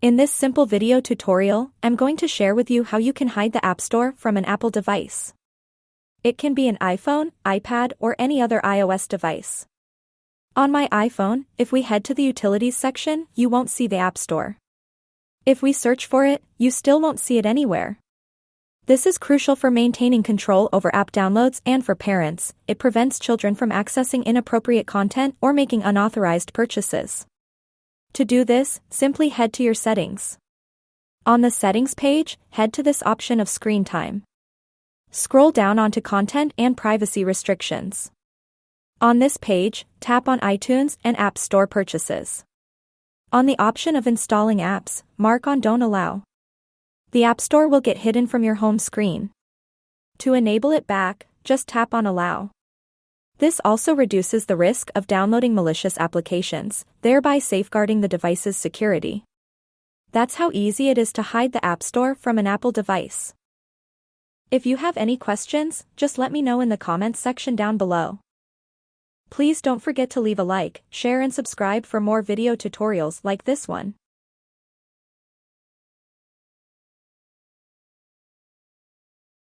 In this simple video tutorial, I'm going to share with you how you can hide the App Store from an Apple device. It can be an iPhone, iPad, or any other iOS device. On my iPhone, if we head to the Utilities section, you won't see the App Store. If we search for it, you still won't see it anywhere. This is crucial for maintaining control over app downloads and for parents. It prevents children from accessing inappropriate content or making unauthorized purchases. To do this, simply head to your settings. On the settings page, head to this option of screen time. Scroll down onto content and privacy restrictions. On this page, tap on iTunes and App Store purchases. On the option of installing apps, mark on Don't Allow. The App Store will get hidden from your home screen. To enable it back, just tap on Allow. This also reduces the risk of downloading malicious applications, thereby safeguarding the device's security. That's how easy it is to hide the App Store from an Apple device. If you have any questions, just let me know in the comments section down below. Please don't forget to leave a like, share and subscribe for more video tutorials like this one.